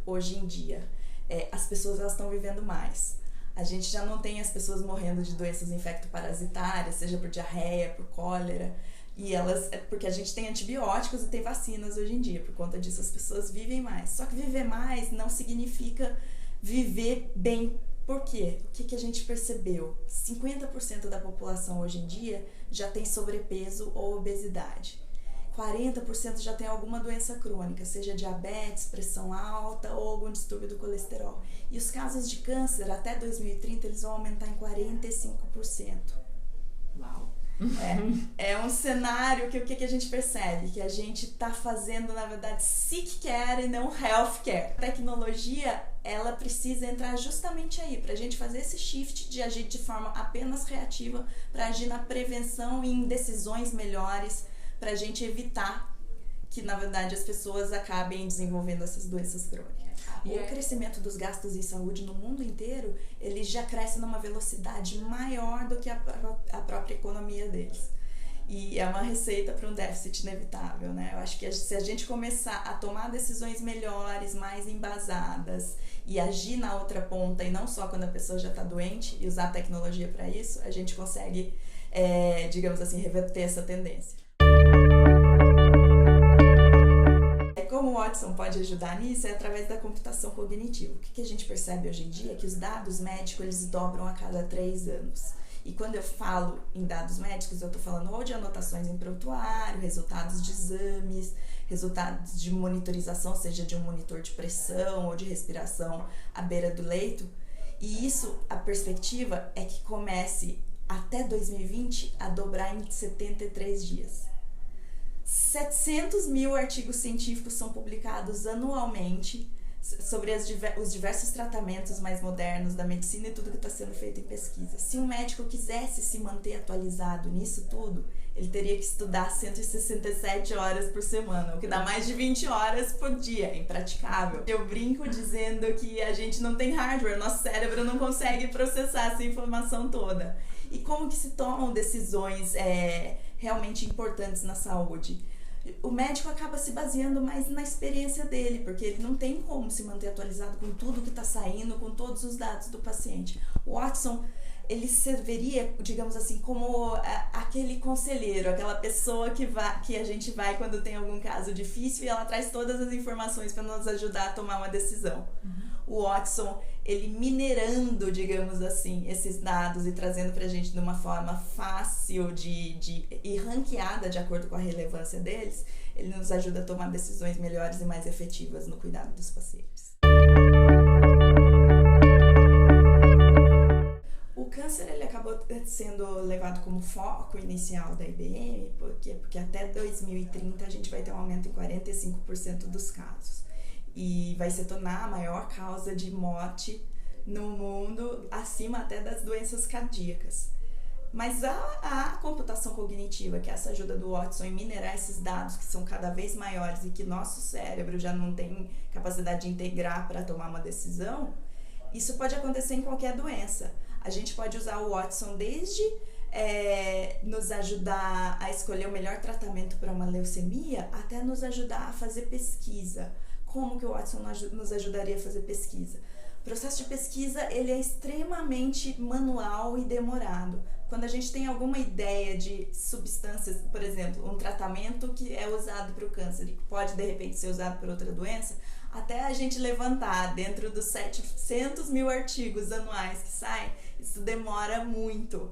hoje em dia? As pessoas estão vivendo mais. A gente já não tem as pessoas morrendo de doenças infectoparasitárias, seja por diarreia, por cólera, porque a gente tem antibióticos e tem vacinas hoje em dia. Por conta disso, as pessoas vivem mais. Só que viver mais não significa viver bem. Por quê? O que a gente percebeu? 50% da população hoje em dia já tem sobrepeso ou obesidade. 40% já tem alguma doença crônica, seja diabetes, pressão alta ou algum distúrbio do colesterol. E os casos de câncer, até 2030, eles vão aumentar em 45%. Uau! É um cenário que o que a gente percebe? Que a gente está fazendo, na verdade, sick care e não health care. A tecnologia, ela precisa entrar justamente aí, para a gente fazer esse shift de agir de forma apenas reativa, para agir na prevenção e em decisões melhores, para a gente evitar que, na verdade, as pessoas acabem desenvolvendo essas doenças crônicas. O crescimento dos gastos em saúde no mundo inteiro, ele já cresce numa velocidade maior do que a própria economia deles. E é uma receita para um déficit inevitável, né? Eu acho que se a gente começar a tomar decisões melhores, mais embasadas, e agir na outra ponta, e não só quando a pessoa já está doente, e usar a tecnologia para isso, a gente consegue, digamos assim, reverter essa tendência. Como o Watson pode ajudar nisso é através da computação cognitiva. O que a gente percebe hoje em dia é que os dados médicos eles dobram a cada 3 anos. E quando eu falo em dados médicos, eu estou falando ou de anotações em prontuário, resultados de exames, resultados de monitorização, seja de um monitor de pressão ou de respiração à beira do leito. E isso, a perspectiva é que comece até 2020 a dobrar em 73 dias. 700 mil artigos científicos são publicados anualmente sobre os diversos tratamentos mais modernos da medicina e tudo que está sendo feito em pesquisa. Se um médico quisesse se manter atualizado nisso tudo, ele teria que estudar 167 horas por semana, o que dá mais de 20 horas por dia. É impraticável. Eu brinco dizendo que a gente não tem hardware, nosso cérebro não consegue processar essa informação toda. E como que se tomam decisões realmente importantes na saúde? O médico acaba se baseando mais na experiência dele, porque ele não tem como se manter atualizado com tudo que está saindo, com todos os dados do paciente. O Watson, ele serviria, digamos assim, como aquele conselheiro, aquela pessoa que a gente vai quando tem algum caso difícil e ela traz todas as informações para nos ajudar a tomar uma decisão. O Watson, ele minerando, digamos assim, esses dados e trazendo pra gente de uma forma fácil e ranqueada de acordo com a relevância deles, ele nos ajuda a tomar decisões melhores e mais efetivas no cuidado dos pacientes. O câncer ele acabou sendo levado como foco inicial da IBM, porque até 2030 a gente vai ter um aumento em 45% dos casos. E vai se tornar a maior causa de morte no mundo, acima até das doenças cardíacas. Mas a computação cognitiva, que é essa ajuda do Watson em minerar esses dados que são cada vez maiores e que nosso cérebro já não tem capacidade de integrar para tomar uma decisão, isso pode acontecer em qualquer doença. A gente pode usar o Watson desde nos ajudar a escolher o melhor tratamento para uma leucemia, até nos ajudar a fazer pesquisa. Como que o Watson nos ajudaria a fazer pesquisa? O processo de pesquisa ele é extremamente manual e demorado. Quando a gente tem alguma ideia de substâncias, por exemplo, um tratamento que é usado para o câncer e que pode de repente ser usado para outra doença, até a gente levantar dentro dos 700 mil artigos anuais que saem, isso demora muito.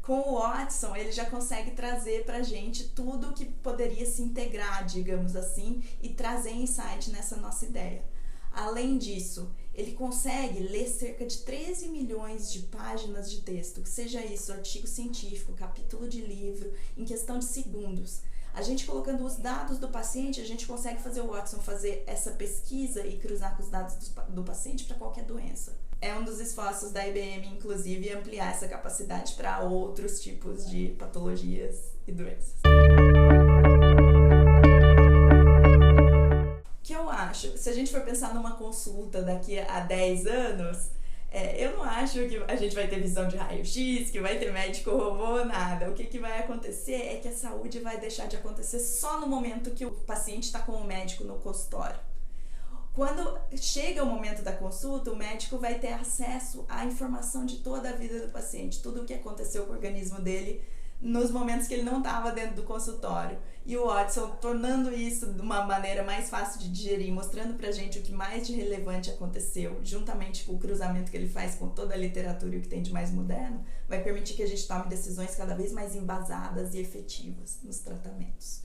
Com o Watson, ele já consegue trazer pra gente tudo que poderia se integrar, digamos assim, e trazer insight nessa nossa ideia. Além disso, ele consegue ler cerca de 13 milhões de páginas de texto, que seja isso, artigo científico, capítulo de livro, em questão de segundos. A gente colocando os dados do paciente, a gente consegue fazer o Watson fazer essa pesquisa e cruzar com os dados do paciente para qualquer doença. É um dos esforços da IBM, inclusive, ampliar essa capacidade para outros tipos de patologias e doenças. O que eu acho? Se a gente for pensar numa consulta daqui a 10 anos, eu não acho que a gente vai ter visão de raio-x, que vai ter médico robô, nada. O que vai acontecer é que a saúde vai deixar de acontecer só no momento que o paciente está com o médico no consultório. quando chega o momento da consulta, o médico vai ter acesso à informação de toda a vida do paciente, tudo o que aconteceu com o organismo dele nos momentos que ele não estava dentro do consultório. E o Watson tornando isso de uma maneira mais fácil de digerir, mostrando pra gente o que mais de relevante aconteceu, juntamente com o cruzamento que ele faz com toda a literatura e o que tem de mais moderno, vai permitir que a gente tome decisões cada vez mais embasadas e efetivas nos tratamentos.